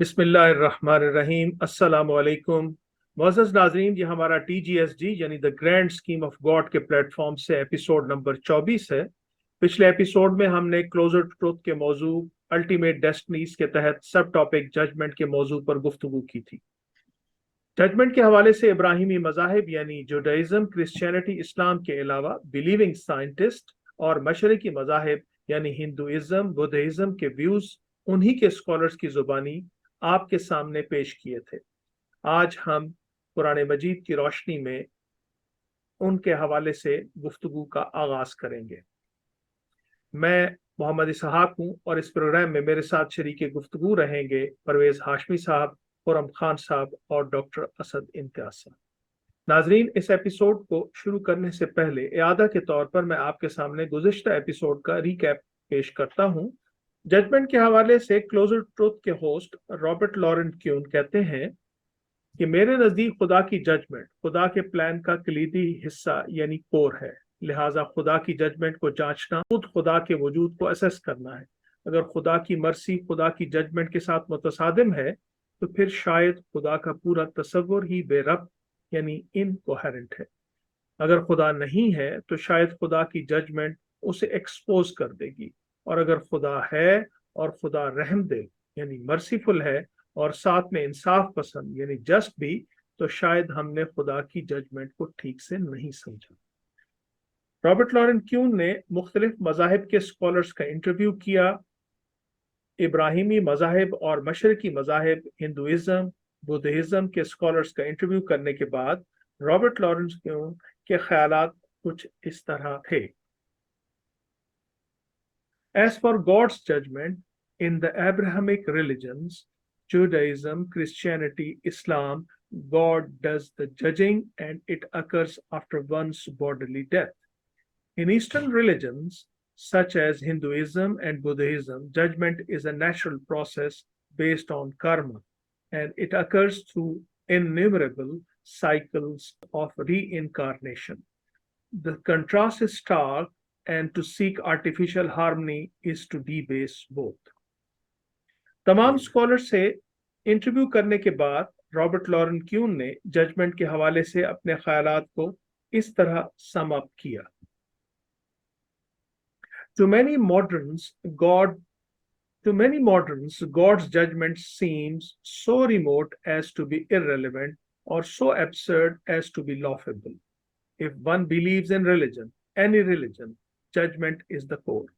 बिस्मिल्लाहिर्रहमानिर्रहीम। अस्सलाम वालेकुम। मोअज़्ज़ज़ नाज़रीन, ये हमारा TGSG यानी the grand scheme of God के प्लेटफॉर्म से एपिसोड नंबर 24 है। पिछले एपिसोड में हमने क्लोजर टू ट्रुथ के मौजू अल्टीमेट डेस्टिनीज के तहत सब टॉपिक जजमेंट के मौजू पर गुफ्तगू की थी। जजमेंट के हवाले से इब्राहिमी मज़ाहिब यानी जुडाइज़म, क्रिश्चियनिटी, इस्लाम के अलावा बिलीविंग साइंटिस्ट और मशरकी मज़ाहिब यानी हिंदुइज़्म, बुद्धिज़्म के व्यूज़ उन्हीं के स्कॉलर्स की ज़ुबानी आपके सामने पेश किए थे। आज हम कुरान मजीद की रोशनी में उनके हवाले से गुफ्तगू का आगाज करेंगे। मैं मोहम्मद इसहाक हूँ और इस प्रोग्राम में मेरे साथ शरीके गुफ्तगू रहेंगे परवेज हाशमी साहब, खुरम खान साहब और डॉक्टर असद इम्तियाज साहब। नाजरीन, इस एपिसोड को शुरू करने से पहले इयादा के तौर पर मैं आपके सामने गुज़िश्ता एपिसोड का रिकैप पेश करता हूँ। जजमेंट के हवाले से क्लोजर ट्रुथ के होस्ट रॉबर्ट लॉरेंट क्यून कहते हैं कि मेरे नज़दीक खुदा की जजमेंट खुदा के प्लान का कलीदी हिस्सा यानी कोर है। लिहाजा खुदा की जजमेंट को जांचना खुद खुदा के वजूद को असेस करना है। अगर खुदा की मर्सी खुदा की जजमेंट के साथ मुतसादिम है तो फिर शायद खुदा का पूरा तसव्वुर ही बेरब्त यानी इनकोहेरेंट है। अगर खुदा नहीं है तो शायद खुदा की जजमेंट उसे एक्सपोज कर देगी, और अगर खुदा है और खुदा रहम दे यानी मर्सीफुल है और साथ में इंसाफ पसंद यानी जस्ट भी, तो शायद हमने खुदा की जजमेंट को ठीक से नहीं समझा। रॉबर्ट लॉरेंट क्यून ने मुख्तलिफ मज़ाहिब के स्कॉलर्स का इंटरव्यू किया। इब्राहिमी मज़ाहिब और मशरकी मज़ाहिब, हिंदुइज़्म, बुद्धिज़्म के स्कॉलर्स का इंटरव्यू करने के बाद रॉबर्ट लॉरेंस क्यून के ख्यालात कुछ इस तरह थे। As for God's judgment in the Abrahamic religions, Judaism, Christianity, Islam, God does the judging and it occurs after one's bodily death. In Eastern religions, such as Hinduism and Buddhism, judgment is a natural process based on karma, and it occurs through innumerable cycles of reincarnation. The contrast is stark, and to seek artificial harmony is to debase both. तमाम scholar से interview करने के बाद Robert Laurent queue ने judgement के हवाले से अपने ख्यालात को इस तरह सम अप किया। To many moderns, God's judgment seems so remote as to be irrelevant or so absurd as to be laughable. If one believes in religion, any religion, judgment is the core.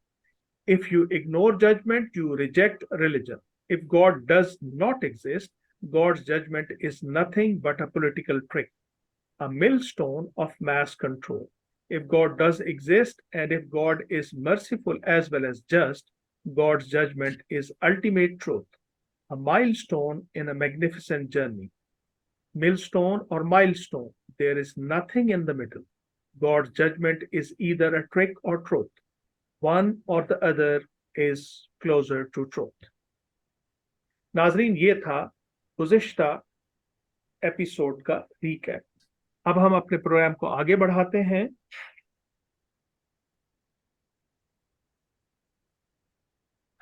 If you ignore judgment, you reject religion. If God does not exist, God's judgment is nothing but a political trick, a millstone of mass control. If God does exist, and if God is merciful as well as just, God's judgment is ultimate truth, a milestone in a magnificent journey. Millstone or milestone, there is nothing in the middle. God's judgment is either a trick or truth. One or the other is closer to truth. नाजरीन, ये था गुज़िश्ता episode का recap. अब हम अपने programme को आगे बढ़ाते हैं।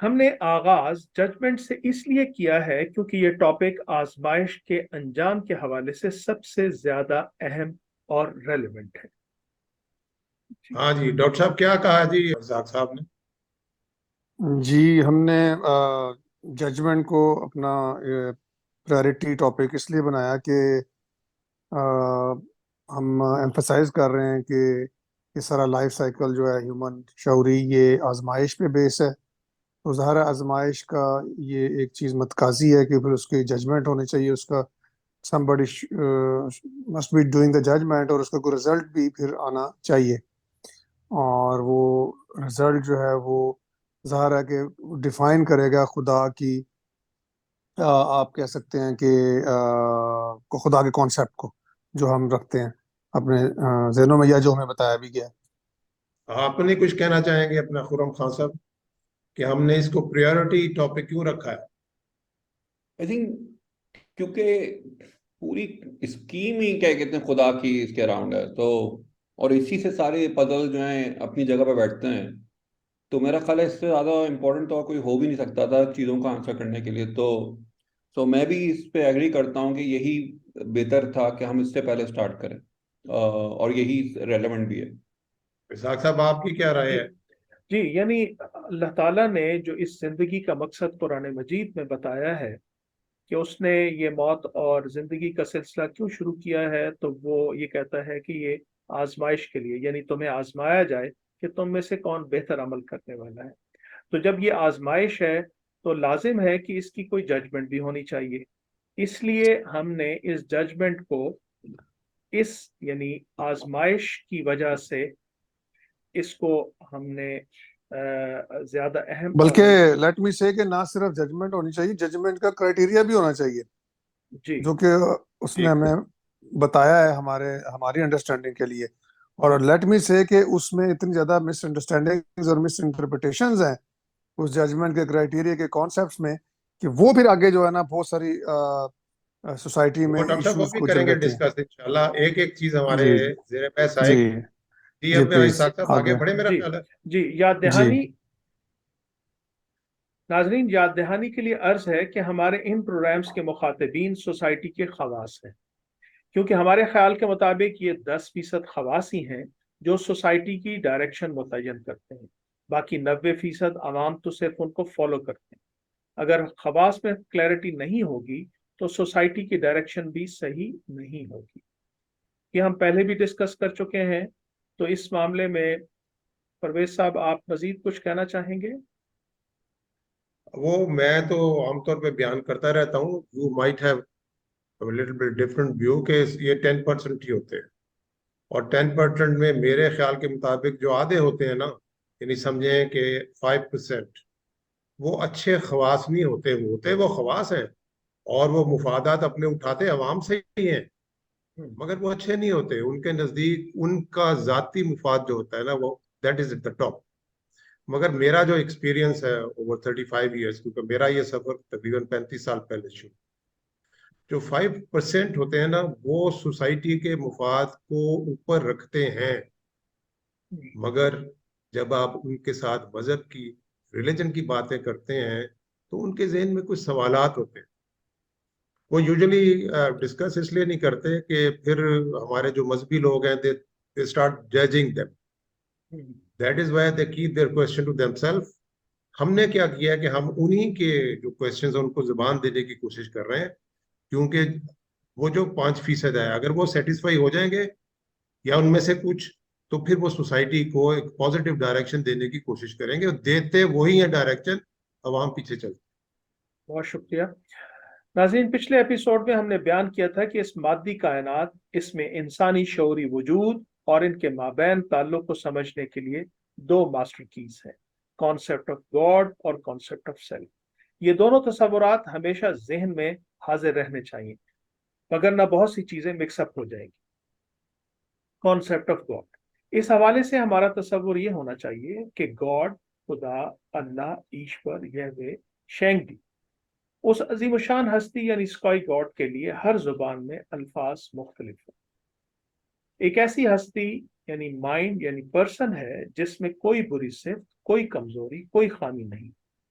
हमने आगाज जजमेंट से इसलिए किया है क्योंकि ये टॉपिक आजमाइश के अंजाम के हवाले से सबसे ज्यादा अहम और रेलेवेंट है। हाँ जी डॉक्टर साहब, क्या कहा जी रज़ाक साहब ने? जी, हमने जजमेंट को अपना प्रायोरिटी टॉपिक इसलिए बनाया कि हम एम्फसाइज कर रहे हैं कि ये सारा लाइफ साइकिल जो है ह्यूमन शऊरी, ये आजमाइश पे बेस है। तो ज़ाहिर आजमाइश का ये एक चीज़ मतकाजी है कि फिर उसकी जजमेंट होनी चाहिए, उसका somebody must be doing the judgment, और उसका कोई रिजल्ट भी फिर आना चाहिए। और वो रिजल्ट जो है वो ज़ाहिर है कि डिफाइन करेगा खुदा की, आप कह सकते हैं कि को खुदा के कॉन्सेप्ट को जो हम रखते हैं अपने ज़हनों में, या जो हमें बताया भी गया। आपने कुछ कहना चाहेंगे अपना खुरम खान साहब कि हमने इसको प्रायोरिटी टॉपिक क्यों रखा है? आई थिंक क्योंकि पूरी स्कीम ही क्या कहते हैं खुदा की इसके अराउंड है, तो और इसी से सारे पजल जो हैं अपनी जगह पे बैठते हैं। तो मेरा ख्याल है इससे ज़्यादा इम्पोर्टेंट तो और कोई हो भी नहीं सकता था चीज़ों का आंसर करने के लिए। तो سو میں بھی اس پہ ایگری کرتا ہوں کہ یہی بہتر تھا کہ ہم اس سے پہلے سٹارٹ کریں، اور یہی ریلیونٹ بھی ہے۔ اسحاق صاحب آپ کی کیا رائے جی ہے؟ جی، یعنی اللہ تعالیٰ نے جو اس زندگی کا مقصد قرآن مجید میں بتایا ہے کہ اس نے یہ موت اور زندگی کا سلسلہ کیوں شروع کیا ہے، تو وہ یہ کہتا ہے کہ یہ آزمائش کے لیے، یعنی تمہیں آزمایا جائے کہ تم میں سے کون بہتر عمل کرنے والا ہے۔ تو جب یہ آزمائش ہے تو لازم ہے کہ اس کی کوئی ججمنٹ بھی ہونی چاہیے، اس لیے ہم نے اس ججمنٹ کو اس یعنی آزمائش کی وجہ سے اس کو ہم نے زیادہ اہم اور بلکہ لیٹ می سے کہ نہ صرف ججمنٹ ہونی چاہیے، ججمنٹ کا کرائٹیریا بھی ہونا چاہیے جی جو کہ اس نے ٹھیک، ہمیں بتایا ہے ہماری انڈرسٹینڈنگ کے لیے۔ اور لیٹ می سے کہ اس میں اتنی زیادہ مس انڈرسٹینڈنگز اور مس انٹرپریٹیشنز ہیں اس ججمنٹ کے کرائٹیریا کے کانسیپٹس میں، کہ وہ پھر آگے جو ہے نا بہت ساری سوسائٹی میں وہ ڈاکٹر صاحب وہ ایشوز بھی کو کریں جنم گے دیتی ہیں۔ ڈسکس انشاءاللہ، ایک ایک چیز ہمارے جی زیر بحث آئے جی گی۔ جی جی اپنے پلیز اسحاق صاحب آگے آگے۔ بڑھے، میرا جی خیال ہے۔ جی، یاد جی دہانی ناظرین، یاد دہانی کے لیے عرض ہے کہ ہمارے ان پروگرامز کے مخاطبین سوسائٹی کے خواص ہیں، کیونکہ ہمارے خیال کے مطابق یہ 10% خواص ہی ہیں جو سوسائٹی کی ڈائریکشن متعین کرتے ہیں، باقی 90% عوام تو صرف ان کو فالو کرتے ہیں۔ اگر خواص میں کلیئرٹی نہیں ہوگی تو سوسائٹی کی ڈائریکشن بھی صحیح نہیں ہوگی۔ یہ ہم پہلے بھی ڈسکس کر چکے ہیں، تو اس معاملے میں پرویز صاحب آپ مزید کچھ کہنا چاہیں گے؟ وہ میں تو عام طور پہ بیان کرتا رہتا ہوں، you might have little bit different view, کہ یہ 10% ہی ہوتے ہیں، اور 10% میں میرے خیال کے مطابق جو آدھے ہوتے ہیں نا، یعنی سمجھیں کہ 5%، وہ اچھے خواص نہیں ہوتے، وہ خواص ہیں اور وہ مفادات اپنے اٹھاتے عوام سے ہی ہیں، مگر وہ اچھے نہیں ہوتے ان کے نزدیک، ان کا ذاتی مفاد جو ہوتا ہے نا، وہ that is at the top. مگر میرا جو ایکسپیرینس ہے اوور 35 ایئرس، کیونکہ میرا یہ سفر تقریباً 35 سال پہلے شروع، جو 5% ہوتے ہیں نا، وہ سوسائٹی کے مفاد کو اوپر رکھتے ہیں، مگر جب آپ ان کے ساتھ مذہب کی، ریلیجن کی باتیں کرتے ہیں تو ان کے ذہن میں کچھ سوالات ہوتے ہیں۔ وہ یوزلی ڈسکس اس لیے نہیں کرتے کہ پھر ہمارے جو مذہبی لوگ ہیں they start judging them. That is why they keep their question to themselves. ہم نے کیا کیا ہے کہ ہم انہی کے جو کوشچنز ہیں ان کو زبان دینے کی کوشش کر رہے ہیں، کیونکہ وہ جو 5% ہے اگر وہ سیٹسفائی ہو جائیں گے یا ان میں سے کچھ، تو پھر وہ سوسائٹی کو ایک پازیٹیو ڈائریکشن دینے کی کوشش کریں گے، اور دیتے وہی ہیں ڈائریکشن، عوام پیچھے چلتے۔ بہت شکریہ ناظرین، پچھلے ایپیسوڈ میں ہم نے بیان کیا تھا کہ اس مادی کائنات، اس میں انسانی شعوری وجود اور ان کے مابین تعلق کو سمجھنے کے لیے 2 ماسٹر کیز ہیں، کانسیپٹ آف گاڈ اور کانسیپٹ آف سیلف۔ یہ دونوں تصورات ہمیشہ ذہن میں حاضر رہنے چاہیے، وگرنہ بہت سی چیزیں مکس اپ ہو جائیں گی۔ کانسیپٹ آف گاڈ، اس حوالے سے ہمارا تصور یہ ہونا چاہیے کہ گاڈ، خدا، اللہ، ایشور، یہوہ، شینگڈی، اس عظیم الشان ہستی یعنی اسکائی گاڈ کے لیے ہر زبان میں الفاظ مختلف ہیں۔ ایک ایسی ہستی یعنی مائنڈ یعنی پرسن ہے جس میں کوئی بری صفت، کوئی کمزوری، کوئی خامی نہیں،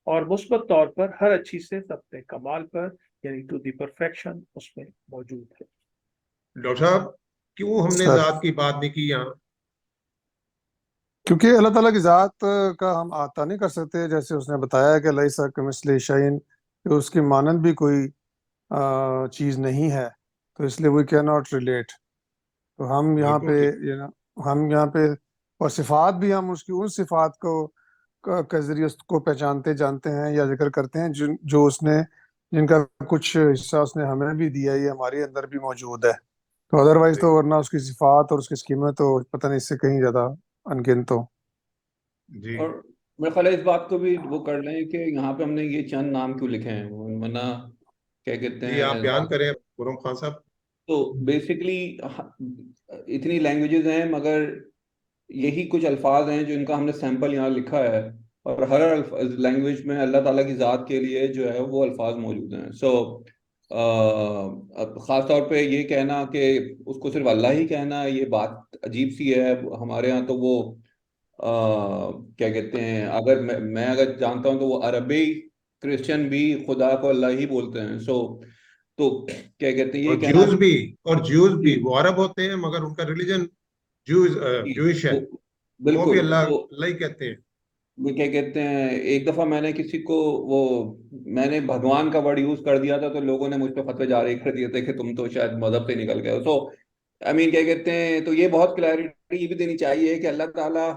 اور مثبت طور پر ہر اچھی صفت اپنے کمال پر یعنی ٹو دی پرفیکشن اس میں موجود ہے۔ ڈاکٹر صاحب کیوں ہم نے سر ذات کی بات نہیں کی یہاں؟ کیونکہ اللہ تعالیٰ کی ذات کا ہم احاطہ نہیں کر سکتے، جیسے اس نے بتایا کہ لیس کمثلہ شیء، کہ اس کی مانند بھی کوئی چیز نہیں ہے، تو اس لیے وی کین ناٹ ریلیٹ۔ تو ہم یہاں بالکل پہ ٹھیک۔ ہم یہاں پہ اور صفات بھی ہم اس کی ان صفات کو کے ذریعے اس کو پہچانتے جانتے ہیں یا ذکر کرتے ہیں جو اس نے، جن کا کچھ حصہ اس نے ہمیں بھی دیا، یہ ہمارے اندر بھی موجود ہے۔ تو ادروائز تو ورنہ اس کی صفات اور اس کی اسکیمیں تو پتہ نہیں اس سے کہیں زیادہ انگنت ہو۔ جی اور میرا خیال ہے اس بات کو بھی وہ کر لیں کہ یہاں پہ ہم نے یہ چند نام کیوں لکھے ہیں، ورنہ کیا کہتے جی آپ ہیں، بیان کریں خرم خان صاحب۔ تو بیسکلی اتنی لینگویجز ہیں مگر یہی کچھ الفاظ ہیں جو ان کا ہم نے سیمپل یہاں لکھا ہے، اور ہر لینگویج میں اللہ تعالیٰ کی ذات کے لیے جو ہے وہ الفاظ موجود ہیں۔ سو خاص طور پہ یہ کہنا کہ اس کو صرف اللہ ہی کہنا، یہ بات عجیب سی ہے ہمارے ہاں۔ تو وہ کیا کہتے ہیں، اگر میں اگر جانتا ہوں تو وہ عربی क्रिश्चियन भी खुदा को अल्लाह ही बोलते हैं। तो क्या कहते हैं, ये और कहना ज्यूज जी भी, वो अरब होते हैं मगर उनका रिलीजन ज्यूज जी, ज्यूइश है, वो भी बिल्कुल। अल्लाह तो अल्लाह ही कहते हैं। वो क्या कहते हैं, एक दफा मैंने किसी को वो मैंने भगवान का वर्ड यूज कर दिया था, तो लोगों ने मुझ पे फतवे जारी कर दिए थे कि तुम तो शायद मजहब से निकल गए हो। तो आई मीन क्या कहते हैं, तो ये बहुत क्लैरिटी ये भी देनी चाहिए कि अल्लाह ताला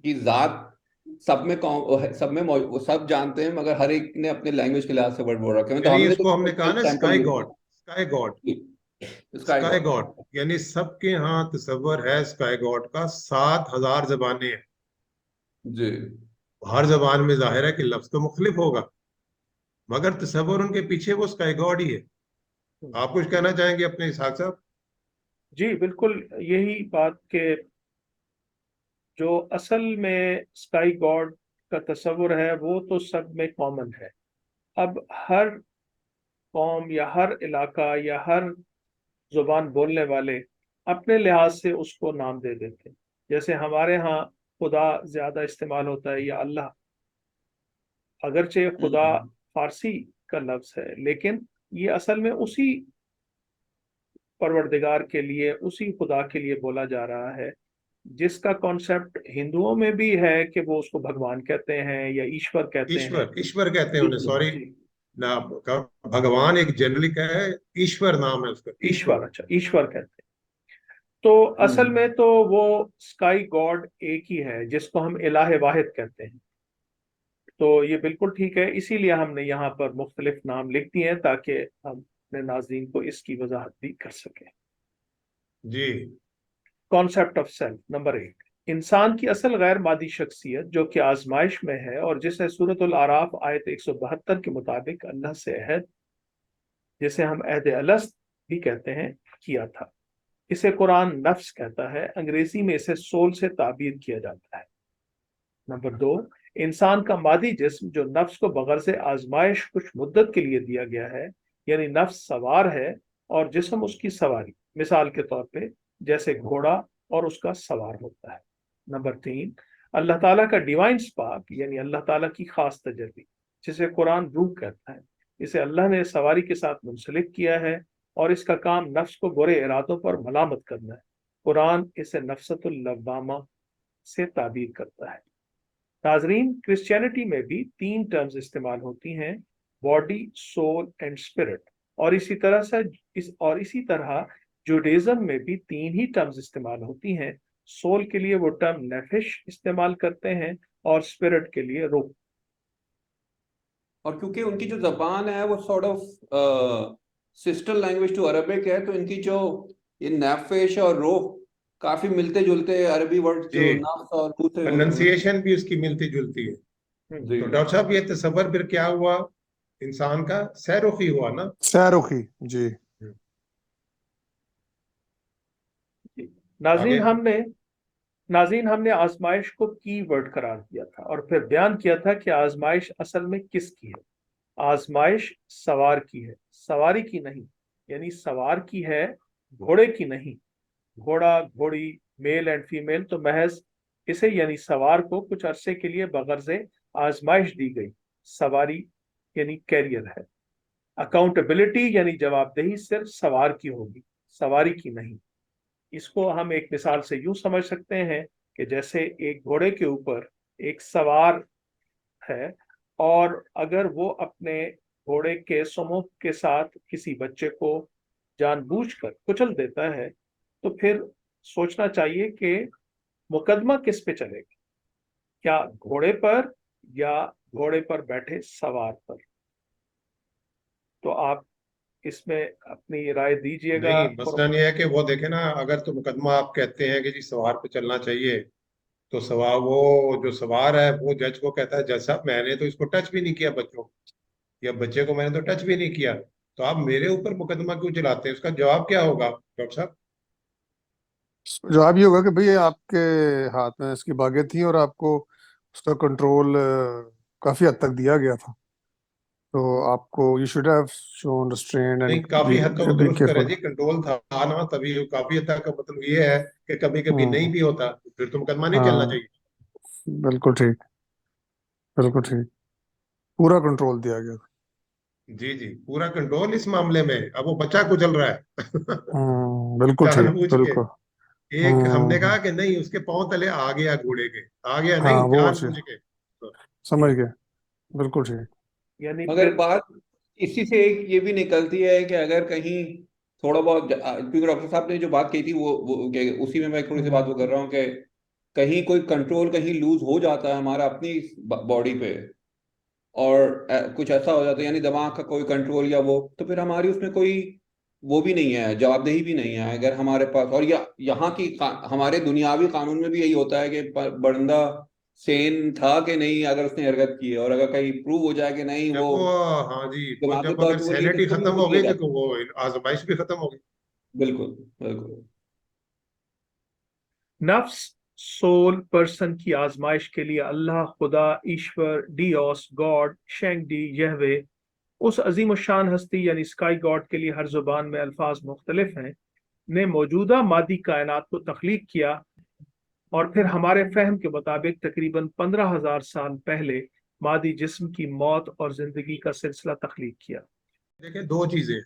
की जात सब में सब जानते हैं, मगर हर एक ने अपने लैंग्वेज के लिहाज से वर्ड बोल रखे हैं। तो यानी हमने इसको हमने कहा तो ना sample sky use God, sky God, sky sky God. God, यानी सबके यहाँ तसव्वुर है स्काई गॉड का। 7,000 जबानें हैं, जी हर जबान में जाहिर है कि लफ्ज तो मुख्तलिफ होगा, मगर तसव्वुर उनके पीछे वो स्काई गॉड ही है। आप कुछ कहना चाहेंगे अपने इसहाक साहब? जी बिल्कुल, यही बात के जो असल में स्काई गॉड का तस्वुर है वो तो सब में कॉमन है। अब हर कौम या हर इलाका या हर जुबान बोलने वाले अपने लिहाज से उसको नाम दे देते हैं। जैसे हमारे यहाँ खुदा ज्यादा इस्तेमाल होता है या अल्लाह, अगरचे खुदा फारसी का लफ्ज है, लेकिन ये असल में उसी परवरदिगार के लिए, उसी खुदा के लिए बोला जा रहा है, जिसका कॉन्सेप्ट हिंदुओं में भी है कि वो उसको भगवान कहते हैं या ईश्वर कहते हैं। ईश्वर, ईश्वर कहते हैं उन्हें, ईश्वर सॉरी जी, ना, भगवान एक जनरली का है, ईश्वर नाम है उसका, ईश्वर, ईश्वर। अच्छा ईश्वर कहते हैं। तो असल में तो वो स्काई गॉड एक ही है जिसको हम इलाह वाहिद कहते हैं। तो ये बिल्कुल ठीक है, इसीलिए हमने यहाँ पर मुख्तलिफ नाम लिख दिए हैं ताकि हम अपने नाज़रीन को इसकी वजाहत भी कर सकें। जी कॉन्सेप्ट ऑफ सेल्फ नंबर 8, इंसान की असल गैर मादी शख्सियत जो कि आजमाइश में है और जिसे सूरतुल आराफ आयत 172 के मुताबिक अल्लाह से अहद, जिसे हम अहद अलस्त भी कहते हैं, किया था। इसे कुरान नफ्स कहता है, अंग्रेजी में इसे सोल से ताबीर किया जाता है। नंबर 2, इंसान का मादी जिस्म जो नफ्स को बगैर से आजमाइश कुछ मुद्दत के लिए दिया गया है, यानी नफ्स सवार है और जिस्म उसकी सवारी, मिसाल के तौर पे जैसे घोड़ा और उसका सवार होता है। नंबर 3, अल्लाह ताला का डिवाइन स्पार्क यानी अल्लाह ताला की खास तजल्ली, जिसे कुरान रूह कहता है, इसे अल्लाह ने सवारी के साथ मुंसलिक किया है और इसका काम नफ्स को बुरे इरादों पर मलामत करना है। कुरान इसे नफ्सतुल लव्वामा से ताबीर करता है। नाजरीन, क्रिश्चियनिटी में भी 3 टर्म्स इस्तेमाल होती हैं, बॉडी, सोल एंड स्पिरिट, और इसी तरह जूडाइज्म में भी 3 ही टर्म्स इस्तेमाल होती हैं। सोल के लिए वो टर्म नेफिश इस्तेमाल करते हैं और स्पिरिट के लिए रूह। और क्योंकि उनकी जो जबान है वो sort of sister language to Arabic है, तो इनकी जो ये नैफिश और रोह काफी मिलते जुलते अरबी वर्ड जी, जो नफ्स और रूह से प्रोनाउंसिएशन भी उसकी मिलती जुलती है। जी तो डॉक्टर साहब ये तसव्वुर फिर क्या हुआ? इंसान का सैरुखी हुआ ना। सैरुखी जी। आगे। नाजरीन हमने नाज़रीन हमने आजमाइश को की वर्ड करार दिया था और फिर बयान किया था कि आजमाइश असल में किसकी है। आजमाइश सवार की है, सवारी की नहीं, यानी सवार की है, घोड़े की नहीं। घोड़ा, घोड़ी, मेल एंड फीमेल तो महज इसे यानी सवार को कुछ अरसे के लिए बगर्ज़े आजमाइश दी गई। सवारी यानी कैरियर है। अकाउंटेबिलिटी यानी जवाबदेही सिर्फ सवार की होगी, सवारी की नहीं। इसको हम एक मिसाल से यूं समझ सकते हैं कि जैसे एक घोड़े के ऊपर एक सवार है और अगर वो अपने घोड़े के सुमुख के साथ किसी बच्चे को जानबूझकर कुचल देता है, तो फिर सोचना चाहिए कि मुकदमा किस पे चलेगा, क्या घोड़े पर या घोड़े पर बैठे सवार पर। तो आप इसमें अपनी राय दीजिएगा। नहीं, मसला नहीं है कि वो देखे ना, अगर तो मुकदमा आप कहते हैं कि जी सवार पे चलना चाहिए, तो सवार, वो जो सवार है वो जज को कहता है, जज साहब मैंने तो इसको टच भी नहीं किया, बच्चों को या बच्चे को मैंने तो टच भी नहीं किया, तो आप मेरे ऊपर मुकदमा क्यों चलाते हैं? उसका जवाब क्या होगा डॉक्टर साहब? जवाब ये होगा कि भाई आपके हाथ में इसकी बागें थी और आपको उसका कंट्रोल काफी हद तक दिया गया था, तो आपको you should have shown restraint नहीं, एंड काफी हद तक बी दुरुस्त करे केयरफुल। जी, कंट्रोल था ना तभी। काफी हद तक का मतलब ये है कि कभी कभी नहीं भी होता, तो फिर तो मुकदमा नहीं चलना हाँ, चाहिए। बिल्कुल ठीक, बिल्कुल ठीक। पूरा कंट्रोल दिया गया। जी जी, पूरा कंट्रोल इस मामले में। अब वो बच्चा कुचल रहा है बिल्कुल ठीक, जानबूझ के। बिल्कुल। एक हमने हम्म। कहा कि नहीं, उसके पांव तले आ गया घोड़े के, आ गया हाँ, नहीं, वो चीज जानबूझ के। तो समझ गए, बिल्कुल ठीक। यानी मगर फिर बात इसी से एक ये भी निकलती है कि अगर कहीं थोड़ा बहुत, क्योंकि डॉक्टर साहब ने जो बात कही थी वो उसी में मैं थोड़ी सी बात वो कर रहा हूँ कि कहीं कोई कंट्रोल कहीं लूज हो जाता है हमारा अपनी बॉडी पे, और कुछ ऐसा हो जाता है, यानी दिमाग का कोई कंट्रोल या वो, तो फिर हमारी उसमें कोई वो भी नहीं है, जवाबदेही भी नहीं है अगर हमारे पास। और यहाँ की हमारे दुनियावी कानून में भी यही होता है कि बंदा सेन था कि नहीं अगर उसने हरकत की है, और अगर कहीं प्रूव हो जाए कि नहीं जब वो वो, हाँ जी, वो दिमागी जब तौर अगर पे वो नहीं थे, सैनिटी तो खत्म वो हो किया गई जाता तो है। वो आजमाइश भी खत्म हो गई। बिल्कुल बिल्कुल। नफ्स, सोल, पर्सन की आजमाइश के लिए अल्लाह, खुदा, ईश्वर, डियोस, गॉड, शेंगडी, यहवे, उस अजीम शान हस्ती यानी स्काई गॉड के लिए हर जुबान में अल्फाज मुख्तलिफ हैं, ने मौजूदा मादी कायनात को तख्लीक किया और फिर हमारे फहम के मुताबिक तकरीबन 15,000 साल पहले मादी जिस्म की मौत और जिंदगी का सिलसिला तख्लीक किया। देखिए, दो चीजें,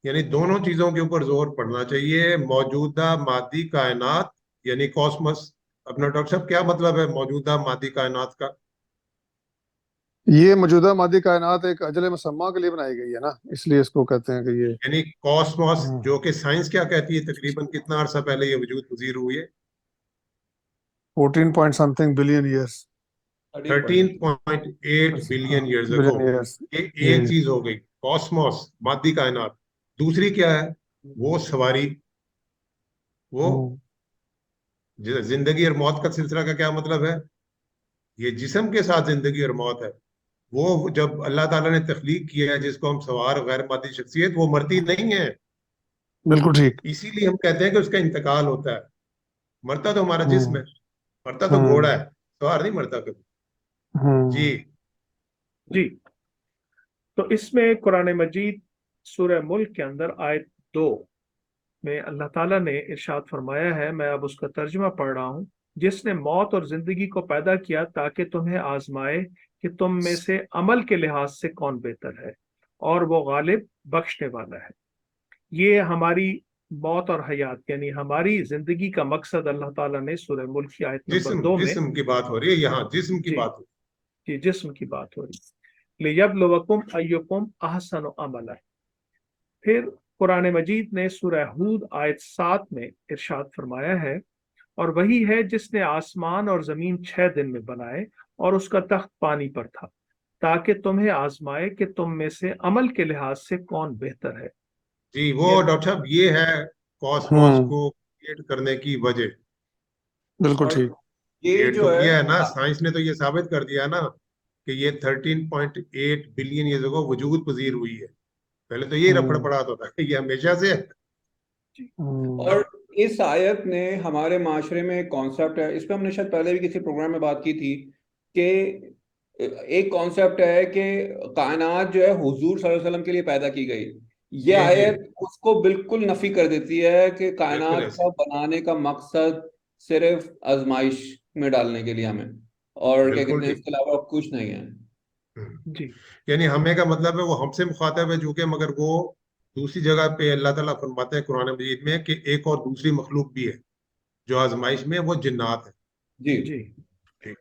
यानी दोनों चीजों के ऊपर जोर पड़ना चाहिए। मौजूदा मादी कायनात यानी कॉस्मस। अपना डॉक्टर साहब, क्या मतलब है मौजूदा मादी कायनात का? ये मौजूदा मादी कायनात एक अजल मुसम्मा के लिए बनाई गई है ना, इसलिए इसको कहते हैं कि ये यानी कॉस्मोस, हम्म, जो कि साइंस क्या कहती है, तकरीबन कितना अरसा पहले ये वजूद पजीर हुई है? 14 point something billion years. 13.8 billion years ago. Billion years. ये एक जी। चीज हो गई, कॉस्मोस, मादी कायनात। दूसरी क्या है? वो सवारी, वो हम्म, जिंदगी और मौत का सिलसिला का क्या मतलब है? ये जिस्म के साथ जिंदगी और मौत है। वो जब अल्लाह ताला ने तख्लीक किया है, जिसको हम सवार गैर मादी शख्सियत, वो मरती नहीं है। बिल्कुल ठीक। इसीलिए हम कहते हैं कि उसका इंतकाल होता है। मरता तो हमारा जिस्म हम्म। है, मरता तो घोड़ा हम्म। है, सवार नहीं मरता कभी। जी। हम्म। जी, तो इसमें कुरान मजीद सूरह मुल्क के अंदर आयत 2 में अल्लाह ताला ने इरशाद फरमाया है, मैं अब उसका तर्जुमा पढ़ रहा हूँ। जिसने मौत और जिंदगी को पैदा किया ताकि तुम्हें आजमाए कि तुम में से अमल के लिहाज से कौन बेहतर है, और वो गालिब बख्शने वाला है। ये हमारी मौत और हयात यानी हमारी जिंदगी का मकसद अल्लाह ताला ने सूरह मुल्क की आयत नंबर जिस्म 2 में, जिस्म की बात हो रही है यहाँ, जिस्म की जी बात हो जी, जिस्म की बात हो रही है। लियब्लुवकुम अय्युकुम अहसनु अमला। फिर कुरान मजीद ने सूरह हूद आयत 7 में इरशाद फरमाया है, और वही है जिसने आसमान और जमीन 6 दिन में बनाए और उसका तख्त पानी पर था, ताकि तुम्हें आजमाए कि तुम में से अमल के लिहाज से कौन बेहतर है। जी, वो ये डॉक्टर साहब, ये है कॉस्मोस हम्म। को क्रिएट करने की वजह। बिल्कुल और ठीक। ये क्रिएट तो जो है किया है ना, साइंस ने तो ये साबित कर दिया ना कि ये 13.8 बिलियन ईयर्स को वजूद पजीर हुई है। पहले तो ये रफड़ हम्म। पड़ा होता था, ये हमेशा से है। हम्म। और इस आयत ने हमारे माशरे में एक कॉन्सेप्ट है, इस पे हमने शायद पहले भी किसी प्रोग्राम में बात की थी, कि एक कॉन्सेप्ट है कि कायनात जो है हुजूर सल्लल्लाहु अलैहि वसल्लम के लिए पैदा की गई। ये जी जी, आयत उसको बिल्कुल नफी कर देती है कि बिल्कुल कायनात ऐसे। का बनाने का मकसद सिर्फ आजमाइश में डालने के लिए हमें, और क्या बिल्कुल कहते हैं, ठीक। इसके अलावा कुछ नहीं है। जी यानी हमें का मतलब है वो हमसे मुखातब है, जो कि मगर वो दूसरी जगह पे अल्लाह ताला फरमाते हैं कुरान मजीद में कि एक और दूसरी मखलूक भी है जो आजमाइश में है, वो जिन्नात है। जी। जी, ठीक।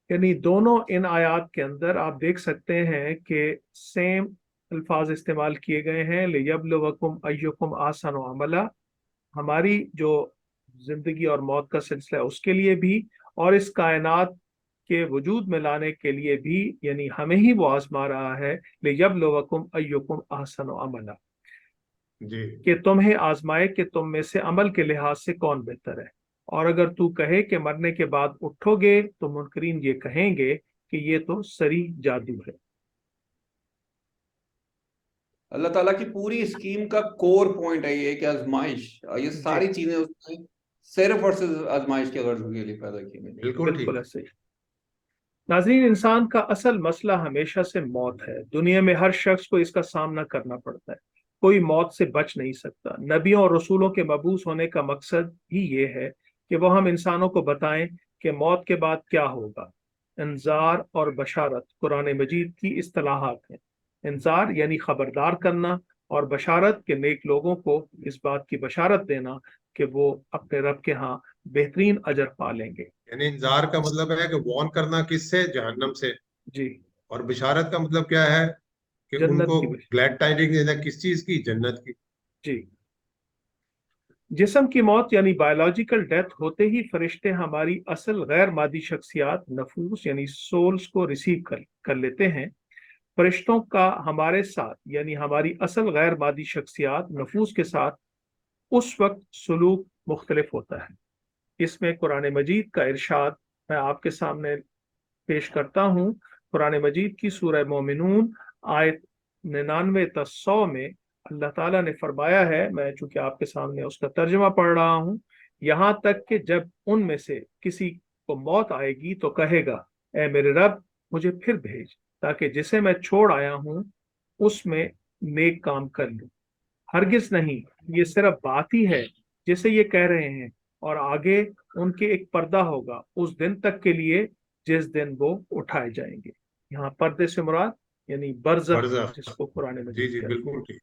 यानी दोनों इन आयात के अंदर आप देख सकते हैं कि सेम अल्फाज इस्तेमाल किए गए हैं, लियब्लुवकुम अय्युकुम आसनु अमला, हमारी जो जिंदगी और मौत का सिलसिला है उसके लिए भी, और इस कायनात के वजूद में लाने के लिए भी, यानी हमें ही वो आजमा रहा है। लियब्लुवकुम अय्युकुम अहसनु अमला, जी कि तुम्हें आजमाए कि तुम में से अमल के लिहाज से कौन बेहतर है। और अगर तू कहे कि मरने के बाद उठोगे, तो मुनकरीन ये कहेंगे कि ये तो सरी जादू है। अल्लाह ताला की पूरी स्कीम का कोर पॉइंट है ये कि आजमाइश, ये जी, सारी चीजें उसने सिर्फ और सिर्फ आजमाइश के गर्ज के लिए पैदा की गई। बिल्कुल बिल्कुल ठीक। ऐसे ही। नाज़रीन, इंसान का असल मसला हमेशा से मौत है। दुनिया में हर शख्स को इसका सामना करना पड़ता है, कोई मौत से बच नहीं सकता। नबियों और रसूलों के मबूस होने का मकसद ही ये है कि वो हम इंसानों को बताएं कि मौत के बाद क्या होगा। انذار اور بشارت قرآن مجید کی اصطلاحات ہیں۔ انذار یعنی خبردار کرنا، اور بشارت کے نیک لوگوں کو اس بات کی بشارت دینا کہ وہ اپنے رب کے ہاں بہترین اجر پا لیں گے۔ یعنی انذار کا مطلب ہے کہ وارن کرنا، کس سے؟ جہنم سے۔ جی، اور بشارت کا مطلب کیا ہے؟ کہ ان جنت کو کی گلیڈ ٹائڈنگ دینا، کس چیز کی؟ جنت کی۔ جی، جسم کی موت یعنی بایولوجیکل ڈیتھ ہوتے ہی فرشتے ہماری اصل غیر مادی شخصیات نفوس یعنی سولز کو ریسیو کر لیتے ہیں۔ فرشتوں کا ہمارے ساتھ یعنی ہماری اصل غیر مادی شخصیات نفوس کے ساتھ اس وقت سلوک مختلف ہوتا ہے۔ اس میں قرآن مجید کا ارشاد میں آپ کے سامنے پیش کرتا ہوں۔ قرآن مجید کی سورہ مومنون آیت 99 تا 100 میں اللہ تعالیٰ نے فرمایا ہے، میں چونکہ آپ کے سامنے اس کا ترجمہ پڑھ رہا ہوں، یہاں تک کہ جب ان میں سے کسی کو موت آئے گی تو کہے گا، اے میرے رب مجھے پھر بھیج تاکہ جسے میں چھوڑ آیا ہوں اس میں نیک کام کر لوں۔ ہرگز نہیں، یہ صرف بات ہی ہے جسے یہ کہہ رہے ہیں، اور آگے ان کے ایک پردہ ہوگا اس دن تک کے لیے جس دن وہ اٹھائے جائیں گے۔ یہاں پردے سے مراد یعنی برزخ برزخ۔ جس کو قرآن جی مجید جی کہتے ہیں۔ بالکل ٹھیک۔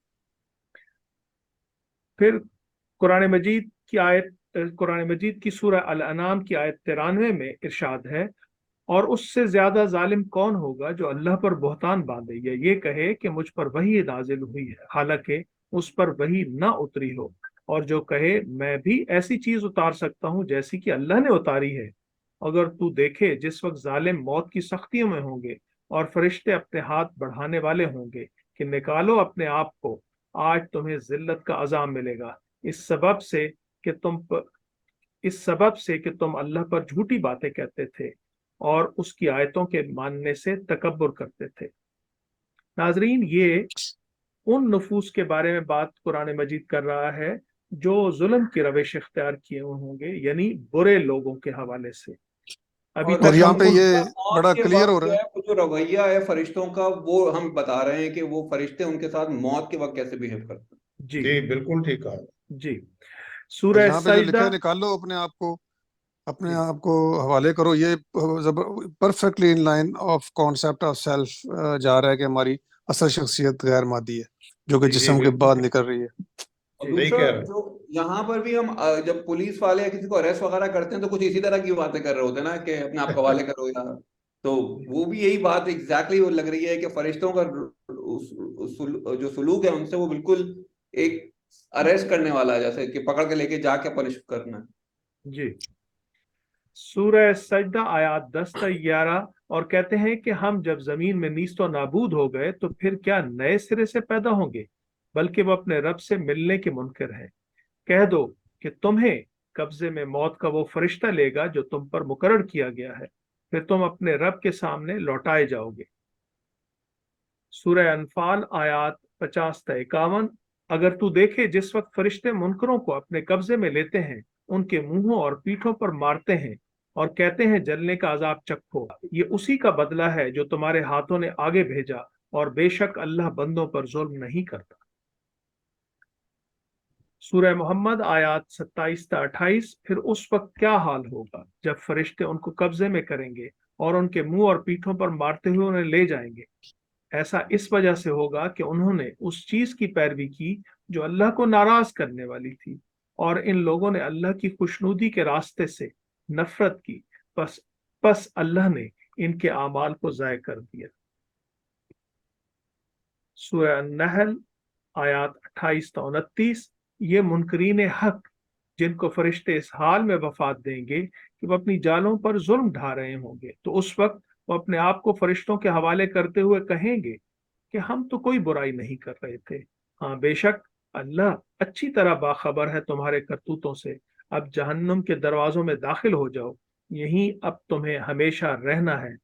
پھر قرآن مجید کی سورہ الانعام کی آیت 93 میں ارشاد ہے، اور اس سے زیادہ ظالم کون ہوگا جو اللہ پر بہتان باندھے یا یہ کہے کہ مجھ پر وحی نازل ہوئی ہے حالانکہ اس پر وحی نہ اتری ہو، اور جو کہے میں بھی ایسی چیز اتار سکتا ہوں جیسی کہ اللہ نے اتاری ہے۔ اگر تو دیکھے جس وقت ظالم موت کی سختیوں میں ہوں گے اور فرشتے اپنے ہاتھ بڑھانے والے ہوں گے کہ نکالو اپنے آپ کو، آج تمہیں ذلت کا عذاب ملے گا اس سبب سے کہ تم اللہ پر جھوٹی باتیں کہتے تھے اور اس کی آیتوں کے ماننے سے تکبر کرتے تھے۔ ناظرین، یہ ان نفوس کے بارے میں بات قرآن مجید کر رہا ہے جو ظلم کی روش اختیار کیے ہوئے ہوں گے، یعنی برے لوگوں کے حوالے سے۔ ابھی اور اور تک یہاں ہم پہ ان یہ موت بڑا کے کلیئر ہو وقت رہا جو ہے، ہے وہ جو رویہ ہے فرشتوں کا، وہ ہم بتا رہے ہیں کہ وہ فرشتے ان کے ساتھ موت کے وقت کیسے بہیو کرتے ہیں۔ جی جی بالکل ٹھیک کہا۔ جی، اور سورہ یہاں پہ جو لکھا سجدہ۔ ہے نکال لو اپنے جی آپ کو حوالے کرو، یہ perfectly in line of concept of self جا رہا ہے کہ ہماری اصل شخصیت غیر مادی ہے جو کہ جی جی جسم کے بالکل بعد ٹھیک، نکل رہی ہے۔ اور جی صحیح دوسرا کہہ رہے ہیں۔ جو یہاں پر بھی ہم جب پولیس والے یا کسی کو اریسٹ وغیرہ کرتے ہیں تو کچھ اسی طرح کی باتیں کر رہے ہوتے ہیں نا کہ اپنے آپ کو حوالے کرو، یا تو وہ بھی یہی بات ایگزیکٹلی وہ لگ رہی ہے کہ فرشتوں کا جو سلوک ہے ان سے وہ بالکل ایک اریسٹ کرنے والا ہے، جیسے کہ پکڑ کے لے کے جا کے پنش کرنا ہے۔ جی، سورہ سجدہ آیات 10 تا 11، اور کہتے ہیں کہ ہم جب زمین میں نیست و نابود ہو گئے تو پھر کیا نئے سرے سے پیدا ہوں گے؟ بلکہ وہ اپنے رب سے ملنے کے منکر ہیں۔ کہہ دو کہ تمہیں قبضے میں موت کا وہ فرشتہ لے گا جو تم پر مقرر کیا گیا ہے، پھر تم اپنے رب کے سامنے لوٹائے جاؤ گے۔ سورہ انفال آیات 50 تا 51، اگر تو دیکھے جس وقت فرشتے منکروں کو اپنے قبضے میں لیتے ہیں، ان کے منہوں اور پیٹھوں پر مارتے ہیں اور کہتے ہیں جلنے کا عذاب چکھو، یہ اسی کا بدلہ ہے جو تمہارے ہاتھوں نے آگے بھیجا، اور بے شک اللہ بندوں پر ظلم نہیں کرتا۔ سورہ محمد آیات 27 تا 28، پھر اس وقت کیا حال ہوگا جب فرشتے ان کو قبضے میں کریں گے اور ان کے منہ اور پیٹھوں پر مارتے ہوئے انہیں لے جائیں گے۔ ایسا اس وجہ سے ہوگا کہ انہوں نے اس چیز کی پیروی کی جو اللہ کو ناراض کرنے والی تھی، اور ان لوگوں نے اللہ کی خوشنودی کے راستے سے نفرت کی، پس اللہ نے ان کے اعمال کو ضائع کر دیا۔ سورہ النحل آیات 28 تا 29، یہ منکرین حق جن کو فرشتے اس حال میں وفات دیں گے کہ وہ اپنی جالوں پر ظلم ڈھا رہے ہوں گے، تو اس وقت وہ اپنے آپ کو فرشتوں کے حوالے کرتے ہوئے کہیں گے کہ ہم تو کوئی برائی نہیں کر رہے تھے، ہاں بے شک اللہ اچھی طرح باخبر ہے تمہارے کرتوتوں سے، اب جہنم کے دروازوں میں داخل ہو جاؤ، یہیں اب تمہیں ہمیشہ رہنا ہے،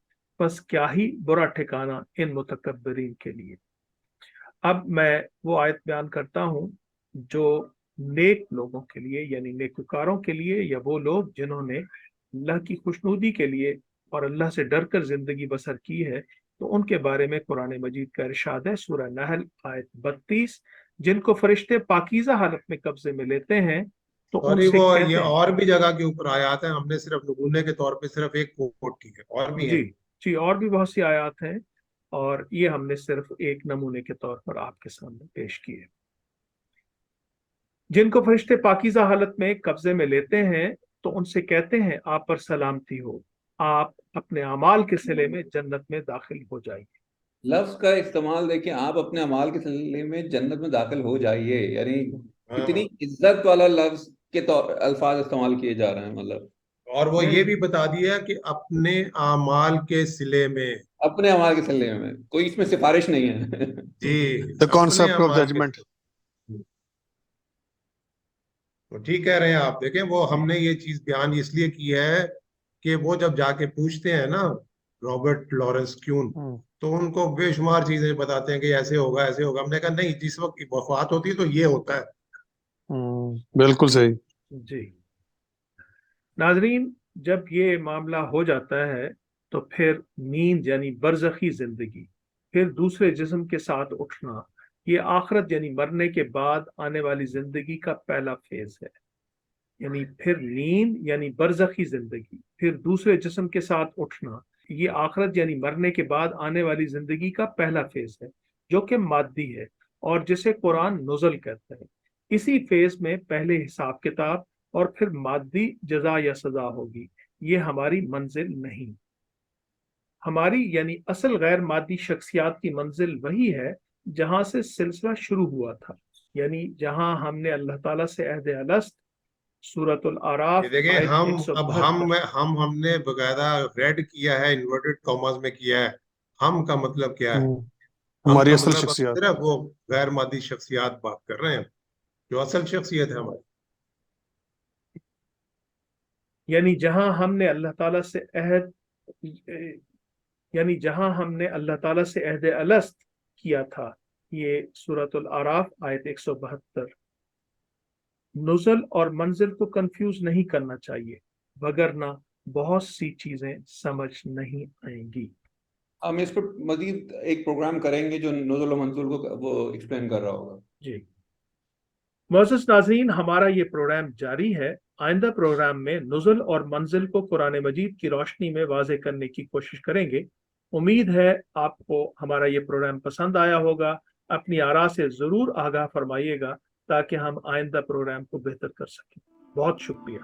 بس کیا ہی برا ٹھکانہ ان متکبرین کے لیے۔ اب میں وہ آیت بیان کرتا ہوں جو نیک لوگوں کے لیے یعنی نیکوکاروں کے لیے، یا وہ لوگ جنہوں نے اللہ کی خوشنودی کے لیے اور اللہ سے ڈر کر زندگی بسر کی ہے، تو ان کے بارے میں قرآن مجید کا ارشاد ہے۔ سورہ نحل آیت 32، جن کو فرشتے پاکیزہ حالت میں قبضے میں لیتے ہیں तो सॉरी, उनसे वो कहते ये हैं, और भी जगह के ऊपर आयात है, हमने सिर्फ नमूने के तौर पे सिर्फ एक कोट की है, और भी है। जी जी, और भी बहुत सी आयत हैं, और ये हमने सिर्फ एक नमूने के तौर पर आपके सामने पेश किए। जिनको फरिश्ते पाकीज़ा हालत में कब्जे में लेते हैं तो उनसे कहते हैं, आप पर सलामती हो, आप अपने अमाल के सिले में जन्नत में दाखिल हो जाइए। लफ्ज का इस्तेमाल देखिए, आप अपने अमाल के सिलसिले में जन्नत में दाखिल हो जाइए, यानी कितनी हाँ, इज्जत वाला लफ्ज के तौर अल्फाज इस्तेमाल किए जा रहे हैं। मतलब और वो ये नहीं, भी बता दिया कि अपने आमाल के सिले में। अपने अमाल के सिलसिले में, कोई इसमें सिफारिश नहीं है। जी, द अपने कॉन्सेप्ट ऑफ अमाल के जजमेंट। सिले। तो ठीक कह रहे हैं आप। देखें, वो हमने ये चीज बयान इसलिए की है कि वो जब जाके पूछते हैं ना रॉबर्ट लॉरेंस क्यून, तो उनको बेशुमार चीजें बताते हैं कि ऐसे होगा ऐसे होगा। हमने कहा नहीं, जिस वक्त वफात होती है तो ये होता है। बिल्कुल सही। जी नाजरीन, जब ये मामला हो जाता है तो फिर नींद यानी बरज़खी जिंदगी, फिर दूसरे जिस्म के साथ उठना, ये आखिरत यानी मरने के बाद आने वाली जिंदगी का पहला फेज है। यानी फिर नींद यानी बरज़खी जिंदगी, फिर दूसरे जिस्म के साथ उठना, ये आखिरत यानी मरने के बाद आने वाली जिंदगी का पहला फेज है, जो कि मादी है और जिसे कुरान नुज़ल कहता है। इसी फेज में पहले हिसाब किताब और फिर मादी जजा या सजा होगी। ये हमारी मंजिल नहीं। हमारी यानी असल गैर मादी शख्सियात की मंजिल वही है जहां से सिलसिला शुरू हुआ था, यानी जहां हमने अल्लाह ताला से अहद अलस्त, सूरतुल ये आराफ देखें, आयत हम अब 172। हमने बकायदा रेड किया है, इन्वर्टेड कॉमास में किया है। हम का मतलब क्या है? हम हमारी का असल मतलब अब शख्सियत। सिर्फ वो गैर मादी शख्सियात बात कर रहे हैं, जो असल शख्सियत है हमारी। यानी जहां हमने अल्लाह ताला से अहद यानी जहां हमने अल्लाह ताला से अहद अलस्त किया था, ये सूरतुल आराफ आयत 172। नुज़ल और मंजिल को कंफ्यूज नहीं करना चाहिए, वगरना बहुत सी चीजें समझ नहीं आएंगी। हम इस पर मजीद एक प्रोग्राम करेंगे जो नुज़ुल और मंज़ूल को वो एक्सप्लेन कर रहा होगा। जी मोअज़्ज़ज़ नाज़रीन, हमारा ये प्रोग्राम जारी है। आइंदा प्रोग्राम में नुज़ुल और मंजिल को कुरान मजीद की रोशनी में वाज़े करने की कोशिश करेंगे। उम्मीद है आपको हमारा ये प्रोग्राम पसंद आया होगा। अपनी आरा से ज़रूर आगाह फरमाइएगा ताकि हम आइंदा प्रोग्राम को बेहतर कर सकें। बहुत शुक्रिया।